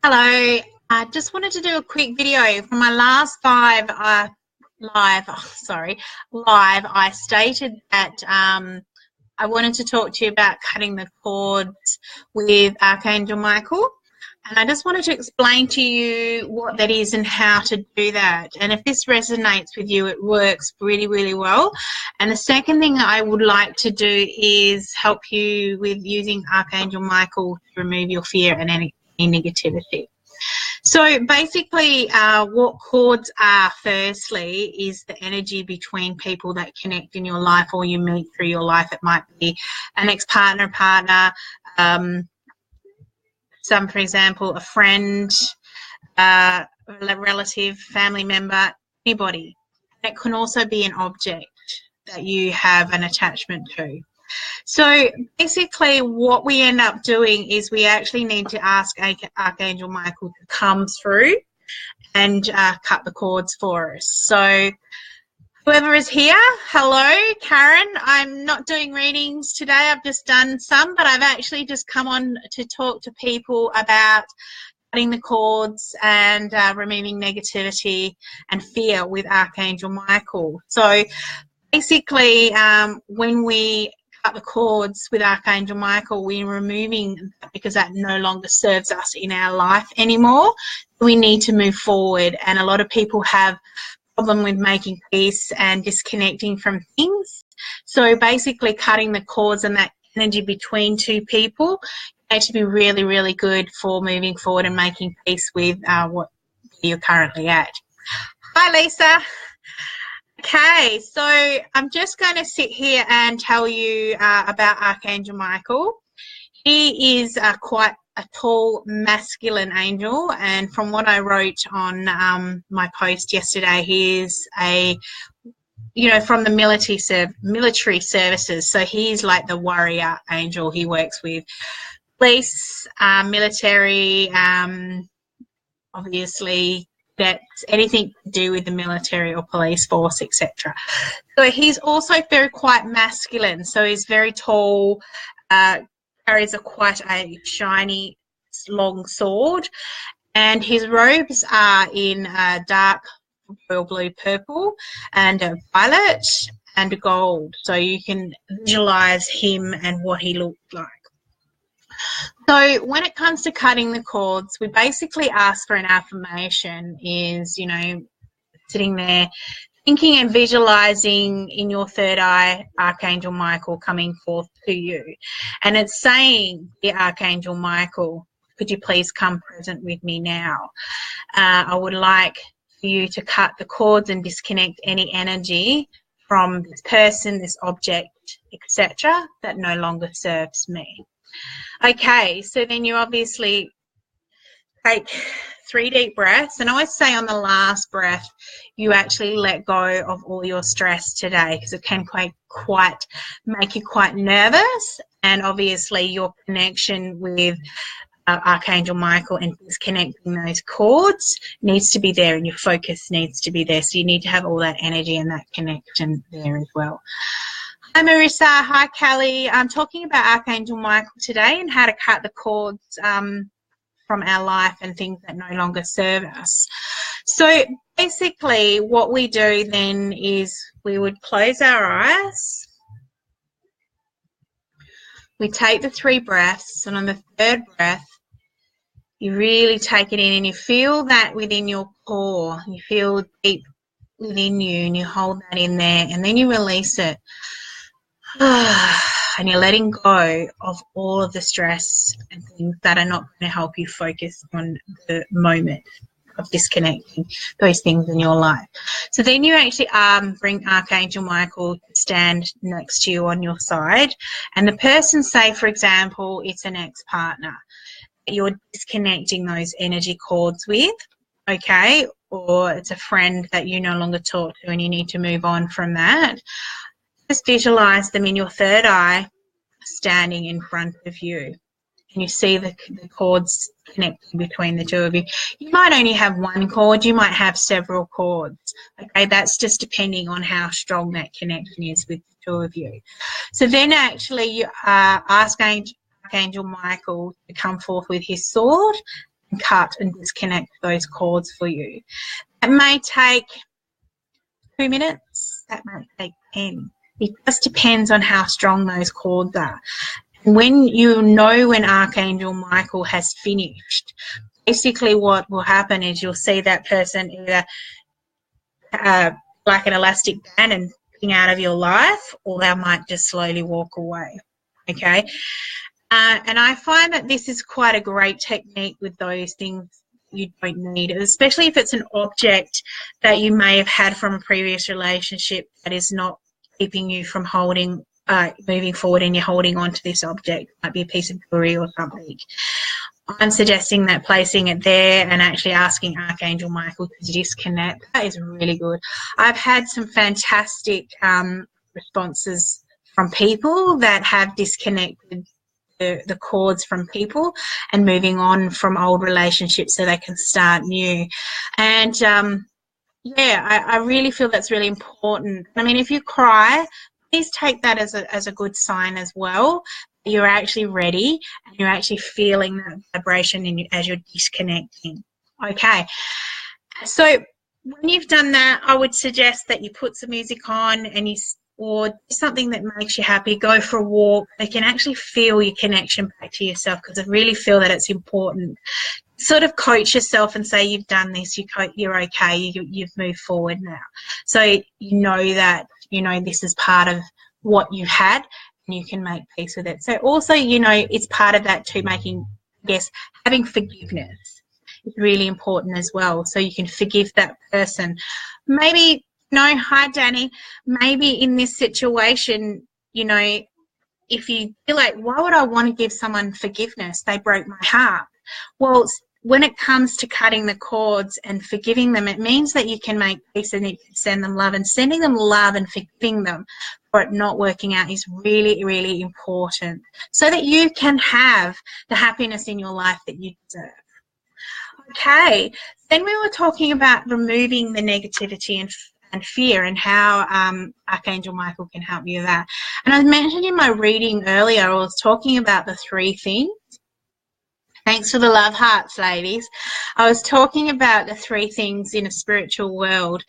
Hello, I just wanted to do a quick video. For my last live, I stated that I wanted to talk to you about cutting the cords with Archangel Michael. And I just wanted to explain to you what that is and how to do that. And if this resonates with you, it works really, really well. And the second thing I would like to do is help you with using Archangel Michael to remove your fear and any negativity. So basically what cords are, firstly, is the energy between people that connect in your life or you meet through your life. It might be an ex-partner, partner, for example, a friend, a relative, family member, anybody. It can also be an object that you have an attachment to. So basically what we end up doing is we actually need to ask Archangel Michael to come through and cut the cords for us. So whoever is here, hello, Karen. I'm not doing readings today. I've just done some, but I've actually just come on to talk to people about cutting the cords and removing negativity and fear with Archangel Michael. So basically when we cut the cords with Archangel Michael, we're removing that because that no longer serves us in our life anymore. We need to move forward, and a lot of people have a problem with making peace and disconnecting from things. So basically cutting the cords and that energy between two people can actually be really, really good for moving forward and making peace with what you're currently at. Hi, Lisa. Okay, so I'm just going to sit here and tell you about Archangel Michael. He is quite a tall, masculine angel, and from what I wrote on my post yesterday, he is from the military services. So he's like the warrior angel. He works with police, military, obviously. That's anything to do with the military or police force, etc. So he's also quite masculine. So he's very tall, carries quite a shiny, long sword, and his robes are in dark royal blue, purple, and violet, and gold. So you can visualize him and what he looked like. So when it comes to cutting the cords, we basically ask for an affirmation is, sitting there thinking and visualizing in your third eye Archangel Michael coming forth to you. And it's saying, dear Archangel Michael, could you please come present with me now? I would like for you to cut the cords and disconnect any energy from this person, this object, etc., that no longer serves me. Okay, so then you obviously take 3 deep breaths, and I always say on the last breath you actually let go of all your stress today, because it can quite make you quite nervous, and obviously your connection with Archangel Michael and disconnecting those cords needs to be there, and your focus needs to be there, so you need to have all that energy and that connection there as well. Hi Marissa, hi Kelly. I'm talking about Archangel Michael today and how to cut the cords from our life and things that no longer serve us. So basically what we do then is we would close our eyes. We take the 3 breaths, and on the 3rd breath you really take it in and you feel that within your core. You feel deep within you and you hold that in there, and then you release it. And you're letting go of all of the stress and things that are not going to help you focus on the moment of disconnecting those things in your life. So then you actually bring Archangel Michael to stand next to you on your side, and the person, say for example it's an ex-partner that you're disconnecting those energy cords with, okay, or it's a friend that you no longer talk to and you need to move on from that. Just visualize them in your 3rd eye standing in front of you, and you see the cords connecting between the two of you. You might only have 1 cord, you might have several cords, okay? That's just depending on how strong that connection is with the 2 of you. So then actually you ask Archangel Michael to come forth with his sword and cut and disconnect those cords for you. It may take 2 minutes, that might take 10. It just depends on how strong those cords are. When you know when Archangel Michael has finished, basically what will happen is you'll see that person either like an elastic band and getting out of your life, or they might just slowly walk away, okay? And I find that this is quite a great technique with those things you don't need, especially if it's an object that you may have had from a previous relationship that is not keeping you from moving forward, and you're holding on to this object. It might be a piece of jewelry or something. I'm suggesting that placing it there and actually asking Archangel Michael to disconnect, that is really good. I've had some fantastic responses from people that have disconnected the cords from people and moving on from old relationships so they can start new. And yeah, I really feel that's really important. I mean, if you cry, please take that as a good sign as well. You're actually ready and you're actually feeling that vibration as you're disconnecting. Okay, so when you've done that, I would suggest that you put some music on and or something that makes you happy. Go for a walk. They can actually feel your connection back to yourself, because I really feel that it's important. Sort of coach yourself and say, you've done this, you're okay, you've moved forward now. So you know that, this is part of what you had, and you can make peace with it. So also, it's part of that too, having forgiveness is really important as well. So you can forgive that person. Maybe, hi Danny, maybe in this situation, if you feel like, why would I want to give someone forgiveness? They broke my heart. Well, when it comes to cutting the cords and forgiving them, it means that you can make peace and you can send them love, and sending them love and forgiving them for it not working out is really, really important, so that you can have the happiness in your life that you deserve. Okay, then we were talking about removing the negativity and fear, and how Archangel Michael can help you with that. And I mentioned in my reading earlier, I was talking about the 3 things. Thanks for the love hearts, ladies. I was talking about the 3 things in a spiritual world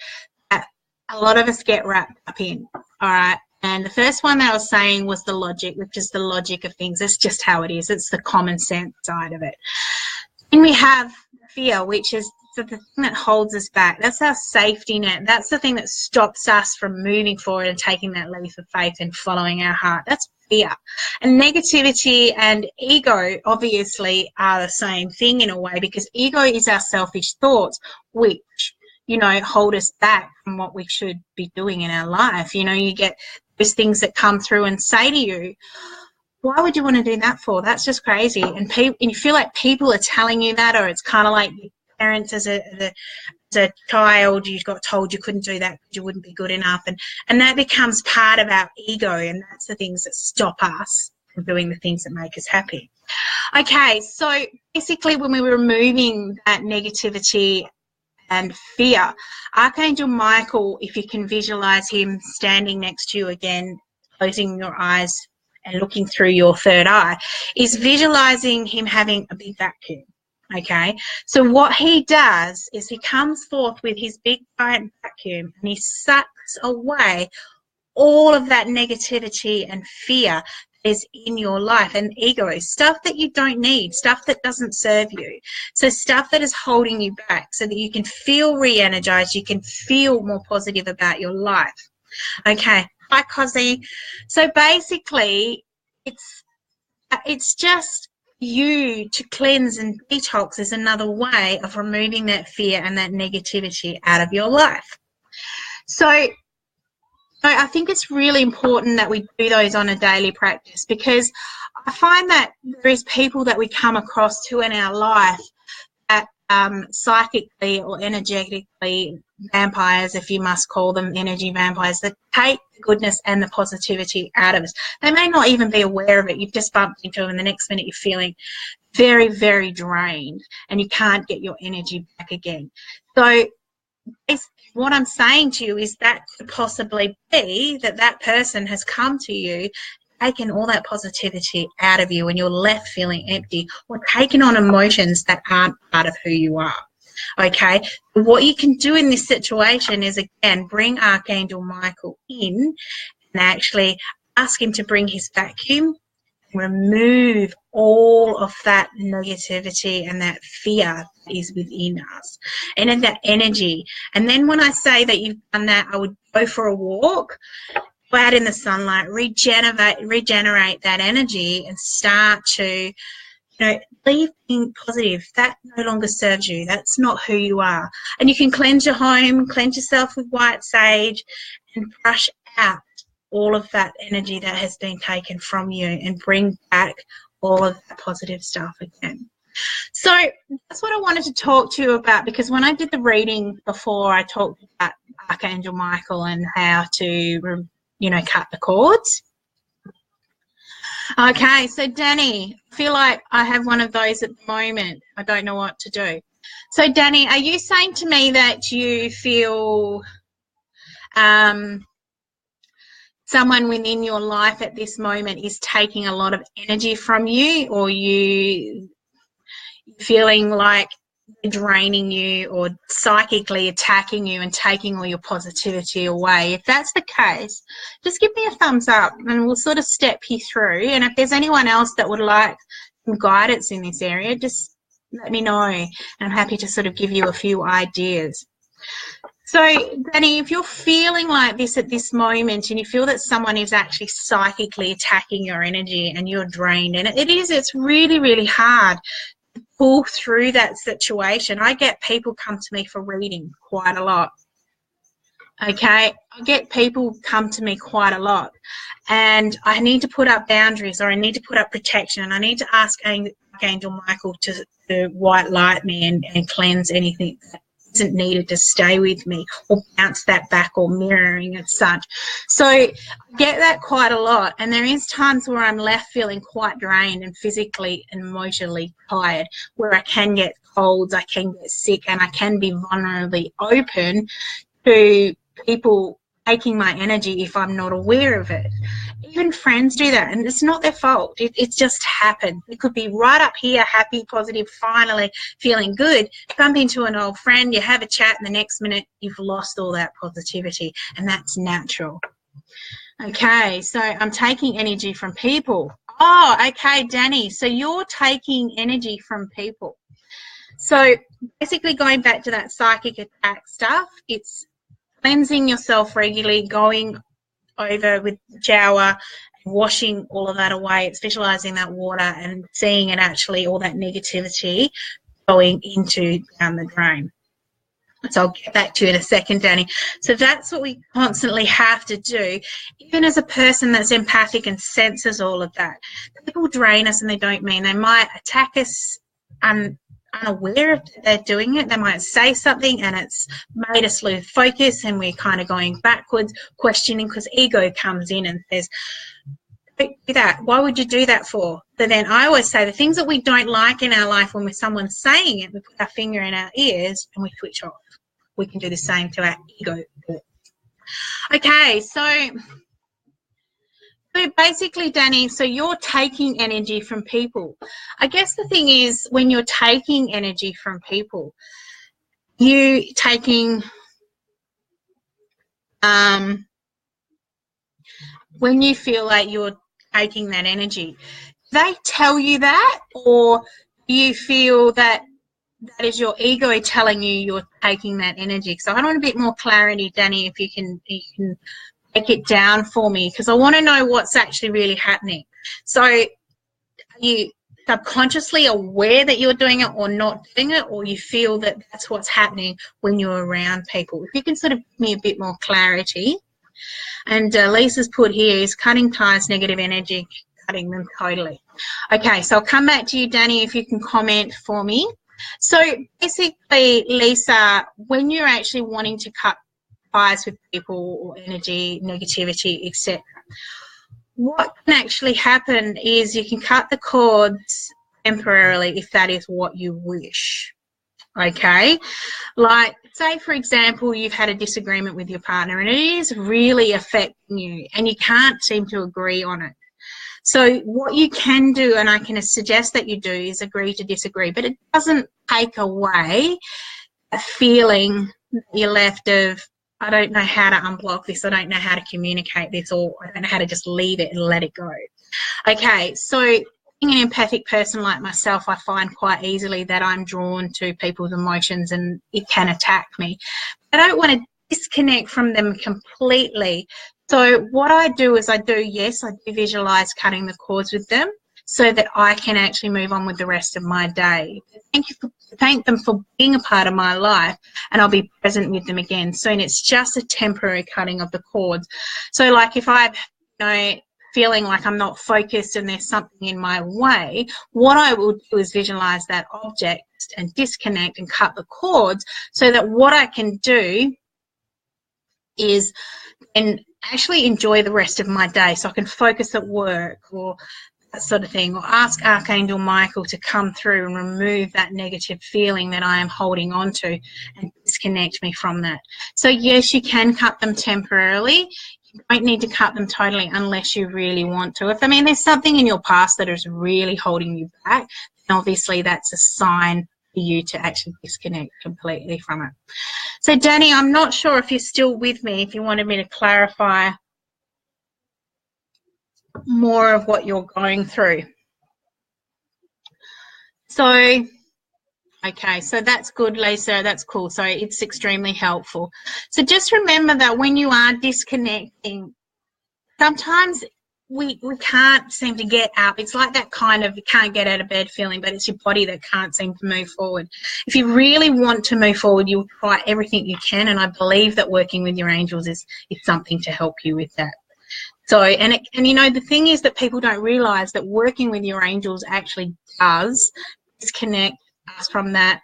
that a lot of us get wrapped up in, all right? And the first one that I was saying was the logic, which is the logic of things. It's just how it is. It's the common sense side of it. Then we have fear, which is the thing that holds us back. That's our safety net. That's the thing that stops us from moving forward and taking that leap of faith and following our heart. That's fear. And negativity and ego obviously are the same thing in a way, because ego is our selfish thoughts, which, hold us back from what we should be doing in our life. You get those things that come through and say to you, why would you want to do that for? That's just crazy. And you feel like people are telling you that, or it's kind of like your parents as a child, you got told you couldn't do that because you wouldn't be good enough, and that becomes part of our ego, and that's the things that stop us from doing the things that make us happy. Okay, so basically when we were removing that negativity and fear, Archangel Michael, if you can visualize him standing next to you again, closing your eyes and looking through your third eye, is visualizing him having a big vacuum. Okay, so what he does is he comes forth with his big giant vacuum and he sucks away all of that negativity and fear that is in your life, and ego, stuff that you don't need, stuff that doesn't serve you. So stuff that is holding you back, so that you can feel re-energized, you can feel more positive about your life. Okay, hi Cosy. So basically it's just you to cleanse and detox is another way of removing that fear and that negativity out of your life. So I think it's really important that we do those on a daily practice, because I find that there is people that we come across to in our life that psychically or energetically, vampires, if you must call them energy vampires, that take the goodness and the positivity out of us. They may not even be aware of it. You've just bumped into them and the next minute you're feeling very, very drained and you can't get your energy back again. So what I'm saying to you is that could possibly be that person has come to you, taken all that positivity out of you and you're left feeling empty or taken on emotions that aren't part of who you are. Okay, what you can do in this situation is, again, bring Archangel Michael in and actually ask him to bring his vacuum, remove all of that negativity and that fear that is within us and in that energy. And then when I say that you've done that, I would go for a walk, go out in the sunlight, regenerate that energy and start to, leave being positive. That no longer serves you. That's not who you are. And you can cleanse your home, cleanse yourself with white sage and brush out all of that energy that has been taken from you and bring back all of that positive stuff again. So that's what I wanted to talk to you about, because when I did the reading before, I talked about Archangel Michael and how to, cut the cords. Okay, so Danny, I feel like I have one of those at the moment. I don't know what to do. So Danny, are you saying to me that you feel someone within your life at this moment is taking a lot of energy from you, or you feeling like they're draining you or psychically attacking you and taking all your positivity away? If that's the case, just give me a thumbs up and we'll sort of step you through. And if there's anyone else that would like some guidance in this area, just let me know and I'm happy to sort of give you a few ideas. So, Danny, if you're feeling like this at this moment and you feel that someone is actually psychically attacking your energy and you're drained, and it's really, really hard to pull through that situation. I get people come to me for reading quite a lot. Okay, I get people come to me quite a lot and I need to put up boundaries, or I need to put up protection, and I need to ask Archangel Michael to white light me and cleanse anything that isn't needed to stay with me, or bounce that back, or mirroring and such. So I get that quite a lot, and there is times where I'm left feeling quite drained and physically and emotionally tired, where I can get colds, I can get sick, and I can be vulnerably open to people taking my energy if I'm not aware of it. Even friends do that, and it's not their fault. It's just happened. It could be right up here, happy, positive, finally feeling good. Bump into an old friend, you have a chat, and the next minute you've lost all that positivity, and that's natural. Okay, so I'm taking energy from people. Oh, okay, Danny, so you're taking energy from people. So basically, going back to that psychic attack stuff, it's cleansing yourself regularly, going over with the shower, washing all of that away. It's visualizing that water and seeing it actually, all that negativity going down the drain. So I'll get back to you in a second, Danny. So that's what we constantly have to do, even as a person that's empathic and senses all of that. People drain us and they don't mean. They might attack us unaware of they're doing it. They might say something and it's made us lose focus and we're kind of going backwards, questioning, because ego comes in and says, do that. Why would you do that for? But then I always say the things that we don't like in our life, when someone's saying it, we put our finger in our ears and we switch off. We can do the same to our ego. Okay, so basically, Danny, so you're taking energy from people. I guess the thing is, when you're taking energy from people, you taking, when you feel like you're taking that energy, they tell you that, or do you feel that that is your ego telling you you're taking that energy? So I want a bit more clarity, Danny, if you can break it down for me, because I want to know what's actually really happening. So are you subconsciously aware that you're doing it or not doing it, or you feel that that's what's happening when you're around people? If you can sort of give me a bit more clarity. And Lisa's put here is cutting ties, negative energy, cutting them totally. Okay, so I'll come back to you, Danny, if you can comment for me. So basically, Lisa, when you're actually wanting to cut ties with people or energy, negativity, etc., what can actually happen is you can cut the cords temporarily if that is what you wish. Okay, like say for example you've had a disagreement with your partner and it is really affecting you and you can't seem to agree on it. So what you can do, and I can suggest that you do, is agree to disagree, but it doesn't take away a feeling that you're left of, I don't know how to unblock this, I don't know how to communicate this, or I don't know how to just leave it and let it go. Okay, so being an empathic person like myself, I find quite easily that I'm drawn to people's emotions and it can attack me. I don't want to disconnect from them completely. So what I do is I do visualize cutting the cords with them so that I can actually move on with the rest of my day. Thank them for being a part of my life, and I'll be present with them again soon. It's just a temporary cutting of the cords. So like if I'm feeling like I'm not focused and there's something in my way, what I will do is visualize that object and disconnect and cut the cords so that what I can do is and actually enjoy the rest of my day, so I can focus at work or that sort of thing, or ask Archangel Michael to come through and remove that negative feeling that I am holding on to and disconnect me from that. So yes, you can cut them temporarily. You don't need to cut them totally unless you really want to. If there's something in your past that is really holding you back, then obviously that's a sign for you to actually disconnect completely from it. So Danny, I'm not sure if you're still with me, if you wanted me to clarify more of what you're going through. So, okay, so that's good, Lisa, that's cool. So it's extremely helpful. So just remember that when you are disconnecting, sometimes we can't seem to get up. It's like that kind of you can't get out of bed feeling, but it's your body that can't seem to move forward. If you really want to move forward, you'll try everything you can, and I believe that working with your angels is something to help you with that. So, and the thing is that people don't realize that working with your angels actually does disconnect us from that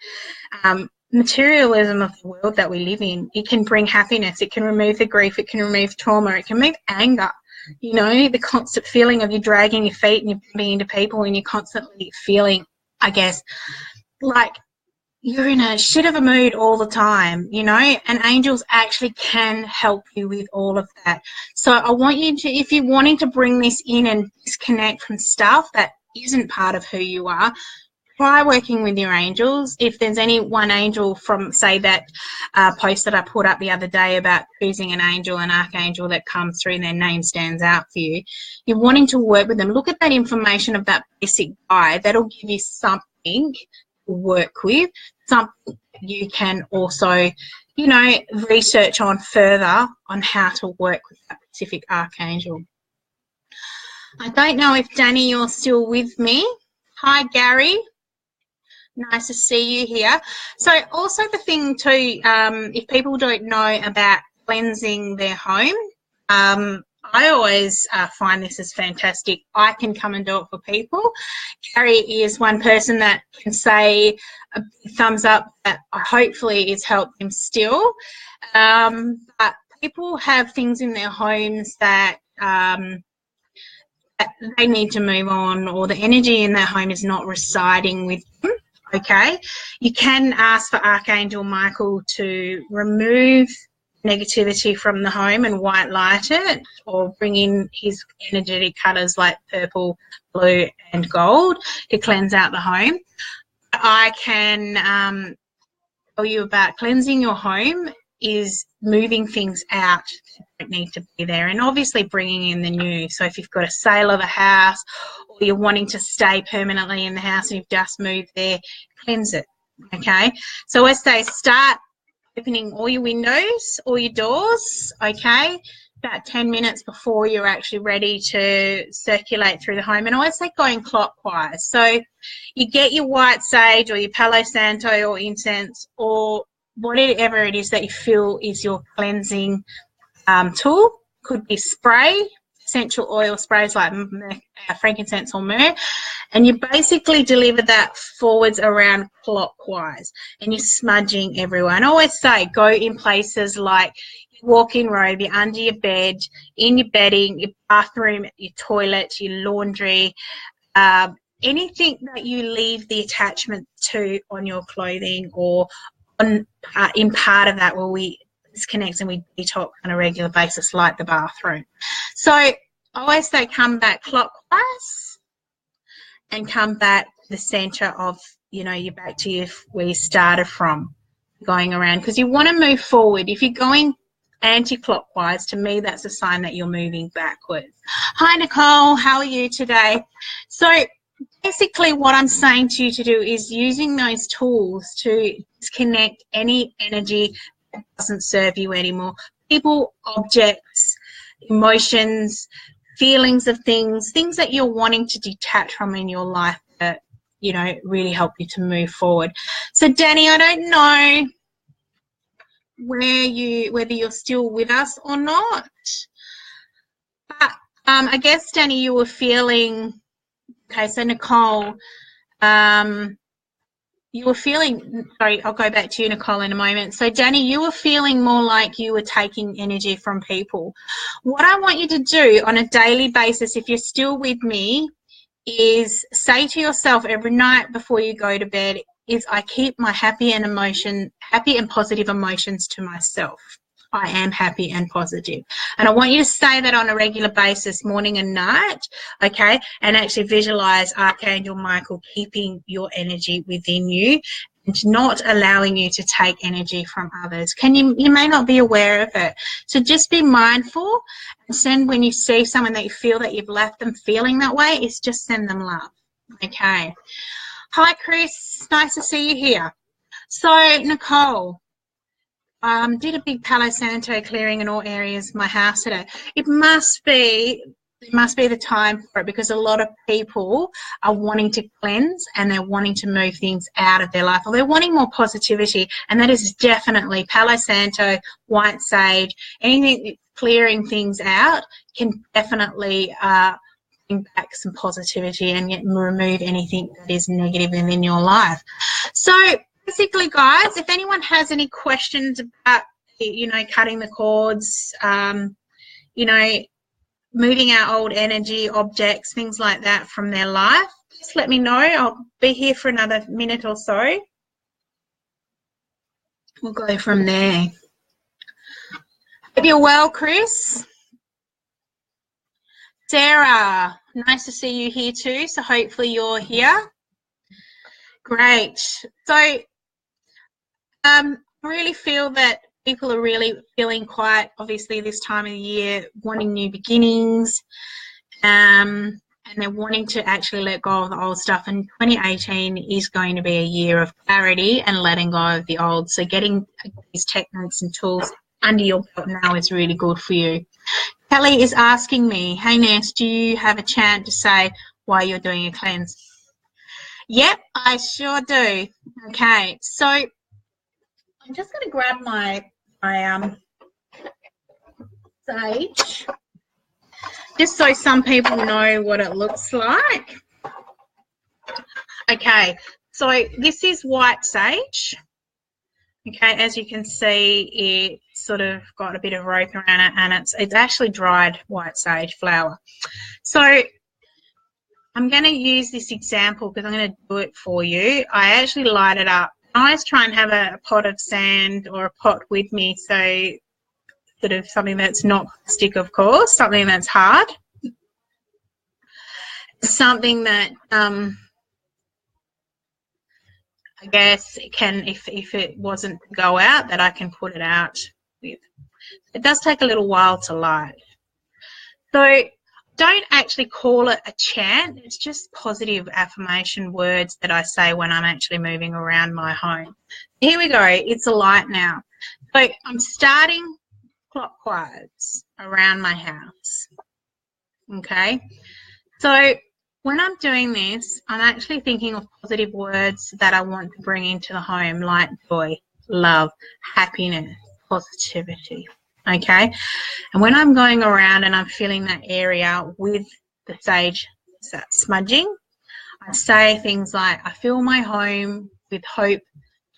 materialism of the world that we live in. It can bring happiness. It can remove the grief. It can remove trauma. It can remove anger. The constant feeling of you dragging your feet and you're bumping into people and you're constantly feeling, I guess, like you're in a shit of a mood all the time, and angels actually can help you with all of that. So I want you to, if you're wanting to bring this in and disconnect from stuff that isn't part of who you are, try working with your angels. If there's any one angel from, say, that post that I put up the other day about choosing an angel, an archangel that comes through and their name stands out for you, you're wanting to work with them, look at that information of that basic guide. That'll give you something to work with, something you can also, research on further on how to work with that specific archangel. I don't know if, Danny, you're still with me. Hi, Gary. Nice to see you here. So also the thing too, if people don't know about cleansing their home, I always find this is fantastic. I can come and do it for people. Gary is one person that can say a thumbs up that hopefully it's helped them still. But people have things in their homes that they need to move on, or the energy in their home is not residing with them. Okay, you can ask for Archangel Michael to remove negativity from the home and white light it, or bring in his energetic colours like purple, blue and gold to cleanse out the home. I can tell you about cleansing your home is moving things out that don't need to be there, and obviously bringing in the new. So if you've got a sale of a house, or you're wanting to stay permanently in the house and you've just moved there, cleanse it. Okay, so as they start opening all your windows, all your doors, okay, about 10 minutes before you're actually ready to circulate through the home. And I always say going clockwise. So you get your white sage or your Palo Santo or incense or whatever it is that you feel is your cleansing tool. Could be spray, essential oil sprays like frankincense or myrrh, and you basically deliver that forwards around clockwise, and you're smudging everywhere. And I always say go in places like your walk-in robe, you're under your bed, in your bedding, your bathroom, your toilet, your laundry, anything that you leave the attachment to on your clothing or on in part of that where we disconnect and we detox on a regular basis, like the bathroom. So I always say come back clockwise and come back to the center of, you know, you're back to where you started from, going around, because you want to move forward. If you're going anti-clockwise, to me, that's a sign that you're moving backwards. Hi, Nicole. How are you today? So basically what I'm saying to you to do is using those tools to disconnect any energy that doesn't serve you anymore. People, objects, emotions, feelings of things that you're wanting to detach from in your life that, you know, really help you to move forward. So Danny, I don't know whether you're still with us or not, but I guess, Danny, you were feeling, okay, so Nicole, you were feeling, sorry, I'll go back to you, Nicole, in a moment. So Danny, you were feeling more like you were taking energy from people. What I want you to do on a daily basis, if you're still with me, is say to yourself every night before you go to bed, is I keep my happy and positive emotions to myself. I am happy and positive. And I want you to say that on a regular basis, morning and night, okay? And actually visualize Archangel Michael keeping your energy within you and not allowing you to take energy from others. You may not be aware of it. So just be mindful and send, when you see someone that you feel that you've left them feeling that way, is just send them love, okay? Hi, Chris. Nice to see you here. So, Nicole, did a big Palo Santo clearing in all areas of my house today. It must be the time for it, because a lot of people are wanting to cleanse and they're wanting to move things out of their life, or they're wanting more positivity, and that is definitely Palo Santo, white sage, anything clearing things out can definitely bring back some positivity and remove anything that is negative within your life. So basically, guys, if anyone has any questions about, you know, cutting the cords, you know, moving our old energy, objects, things like that from their life, just let me know. I'll be here for another minute or so. We'll go from there. Hope you're well, Chris. Sarah, nice to see you here too. So hopefully you're here. Great. So I really feel that people are really feeling quite, obviously this time of the year, wanting new beginnings, and they're wanting to actually let go of the old stuff. And 2018 is going to be a year of clarity and letting go of the old. So getting these techniques and tools under your belt now is really good for you. Kelly is asking me, hey Ness, do you have a chant to say why you're doing a cleanse? Yep, I sure do. Okay, so I'm just going to grab my sage, just so some people know what it looks like. Okay, so this is white sage. Okay, as you can see, it's sort of got a bit of rope around it, and it's actually dried white sage flower. So I'm going to use this example because I'm going to do it for you. I actually light it up. I always try and have a pot of sand or a pot with me, so sort of something that's not plastic, of course, something that's hard, something that I guess it can, if it wasn't to go out, that I can put it out with. It does take a little while to light. So don't actually call it a chant. It's just positive affirmation words that I say when I'm actually moving around my home. Here we go. It's a light now. So I'm starting clockwise around my house. Okay. So when I'm doing this, I'm actually thinking of positive words that I want to bring into the home, like joy, love, happiness, positivity. Okay, and when I'm going around and I'm feeling that area with the sage smudging, I say things like, I fill my home with hope,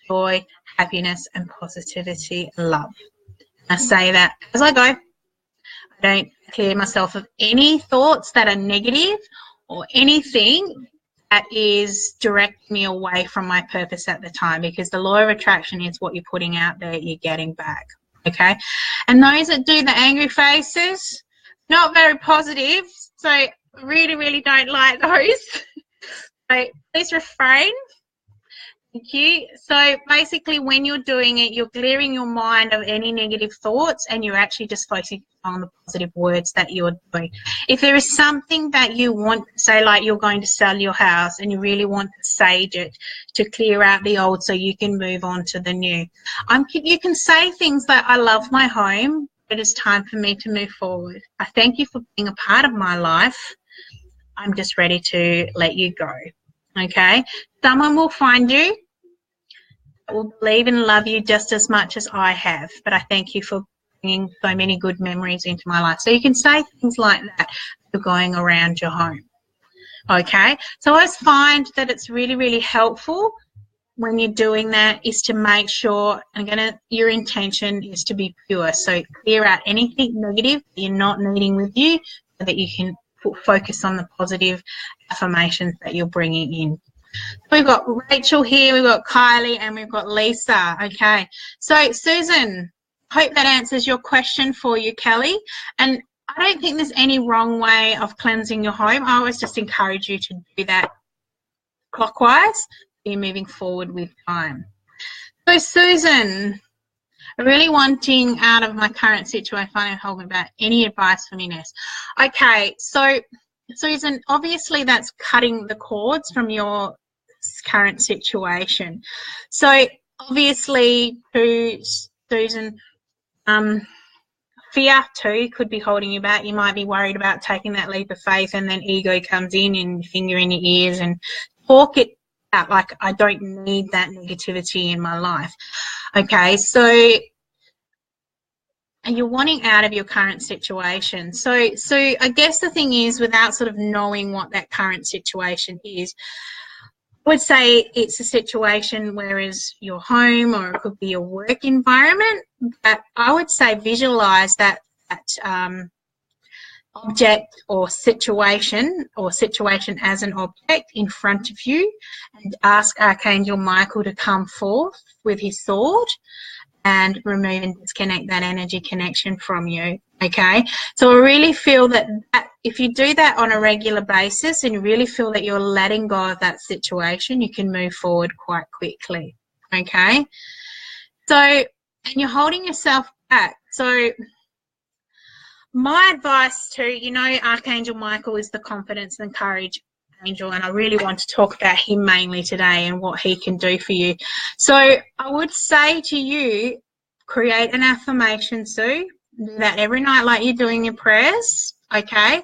joy, happiness, and positivity and love. I say that as I go. I don't clear myself of any thoughts that are negative or anything that is directing me away from my purpose at the time, because the law of attraction is what you're putting out there, you're getting back. Okay, and those that do the angry faces, not very positive. So really, really don't like those. So please refrain. Thank you. So basically when you're doing it, you're clearing your mind of any negative thoughts and you're actually just focusing on the positive words that you're doing. If there is something that you want to say, like you're going to sell your house and you really want to sage it to clear out the old so you can move on to the new. You can say things like, I love my home. It is time for me to move forward. I thank you for being a part of my life. I'm just ready to let you go. Okay? Someone will find you that will believe and love you just as much as I have. But I thank you for bringing so many good memories into my life. So you can say things like that for going around your home. Okay? So I always find that it's really, really helpful when you're doing that is to make sure, your intention is to be pure. So clear out anything negative that you're not needing with you so that you can focus on the positive affirmations that you're bringing in. We've got Rachel here, we've got Kylie, and we've got Lisa. Okay, so Susan, hope that answers your question for you, Kelly. And I don't think there's any wrong way of cleansing your home. I always just encourage you to do that clockwise. You're moving forward with time. So Susan, really wanting out of my current situation, finding help about any advice for me, Ness. Okay, so Susan, obviously that's cutting the cords from your current situation. So obviously, to Susan, fear too could be holding you back. You might be worried about taking that leap of faith and then ego comes in and finger in your ears and talk it out like, I don't need that negativity in my life. Okay, so and you're wanting out of your current situation. So I guess the thing is, without sort of knowing what that current situation is, I would say it's a situation whereas your home, or it could be your work environment, but I would say visualize that object or situation as an object in front of you, and ask Archangel Michael to come forth with his sword and remove and disconnect that energy connection from you. Okay, so I really feel that if you do that on a regular basis and you really feel that you're letting go of that situation, you can move forward quite quickly. Okay, so, and you're holding yourself back. So my advice to, Archangel Michael is the confidence and courage angel, and I really want to talk about him mainly today and what he can do for you. So I would say to you, create an affirmation, Sue. Do that every night like you're doing your prayers, okay?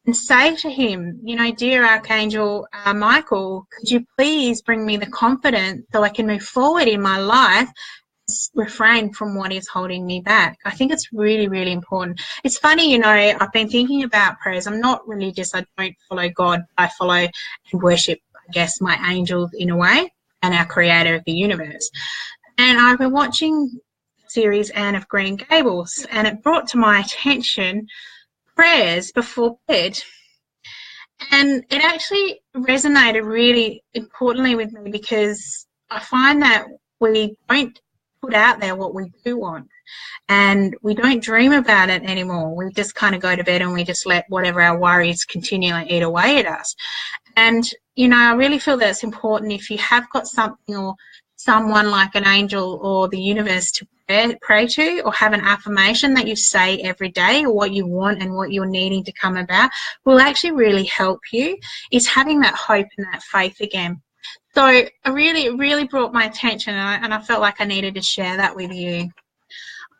And say to him, dear Archangel Michael, could you please bring me the confidence so I can move forward in my life, refrain from what is holding me back. I think it's really, really important. It's funny, I've been thinking about prayers. I'm not religious. I don't follow God. I follow and worship, I guess, my angels in a way and our creator of the universe. And I've been watching the series Anne of Green Gables, and it brought to my attention prayers before bed. And it actually resonated really importantly with me, because I find that we don't put out there what we do want, and we don't dream about it anymore. We just kind of go to bed and we just let whatever our worries continually eat away at us. And I really feel that it's important, if you have got something or someone like an angel or the universe to pray to, or have an affirmation that you say every day, or what you want and what you're needing to come about, will actually really help you. Is having that hope and that faith again. So it really brought my attention, and I felt like I needed to share that with you.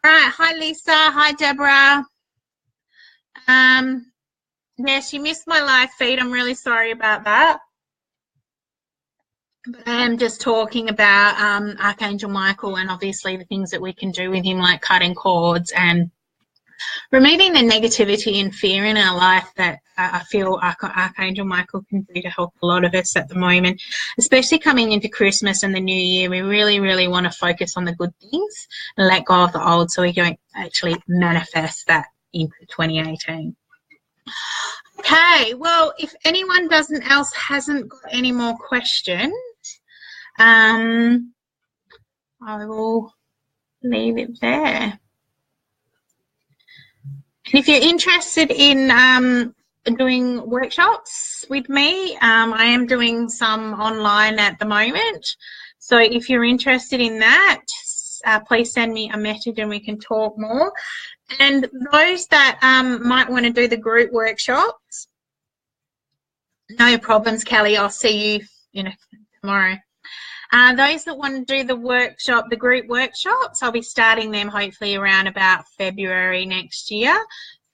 All right. Hi, Lisa. Hi, Deborah. Yes, you missed my live feed. I'm really sorry about that. But I am just talking about Archangel Michael, and obviously the things that we can do with him, like cutting cords and removing the negativity and fear in our life that I feel Archangel Michael can do to help a lot of us at the moment, especially coming into Christmas and the new year. We really, really want to focus on the good things and let go of the old, so we don't actually manifest that into 2018. Okay, well, if anyone hasn't got any more questions, I will leave it there. If you're interested in doing workshops with me, I am doing some online at the moment. So if you're interested in that, please send me a message and we can talk more. And those that might want to do the group workshops, no problems, Kelly. I'll see you, tomorrow. Those that want to do the group workshops, I'll be starting them hopefully around about February next year.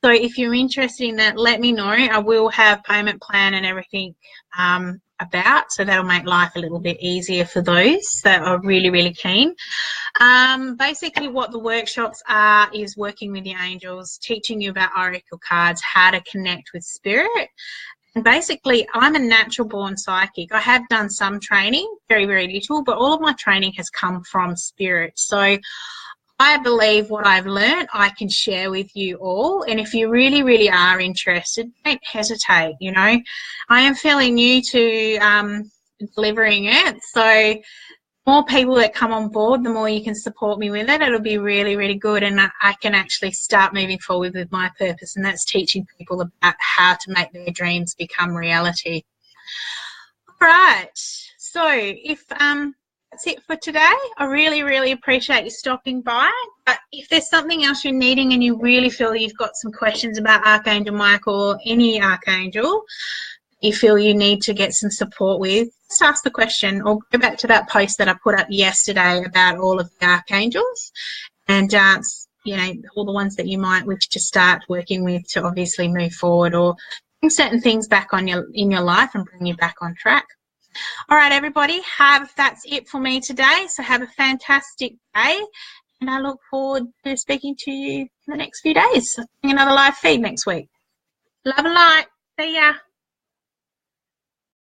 So if you're interested in that, let me know. I will have payment plan and everything about, so that'll make life a little bit easier for those that are really, really keen. Basically what the workshops are is working with the angels, teaching you about oracle cards, how to connect with spirit. And basically, I'm a natural born psychic. I have done some training, very, very little, but all of my training has come from spirit. So I believe what I've learned I can share with you all. And if you really, really are interested, don't hesitate, I am fairly new to delivering it. So more people that come on board, the more you can support me with it. It'll be really, really good. And I can actually start moving forward with my purpose. And that's teaching people about how to make their dreams become reality. All right. So if that's it for today. I really, really appreciate you stopping by. But if there's something else you're needing and you really feel you've got some questions about Archangel Michael or any archangel you feel you need to get some support with, just ask the question or go back to that post that I put up yesterday about all of the archangels and, all the ones that you might wish to start working with to obviously move forward or bring certain things back in your life and bring you back on track. All right, everybody, that's it for me today. So have a fantastic day, and I look forward to speaking to you in the next few days. Another live feed next week. Love and light. See ya.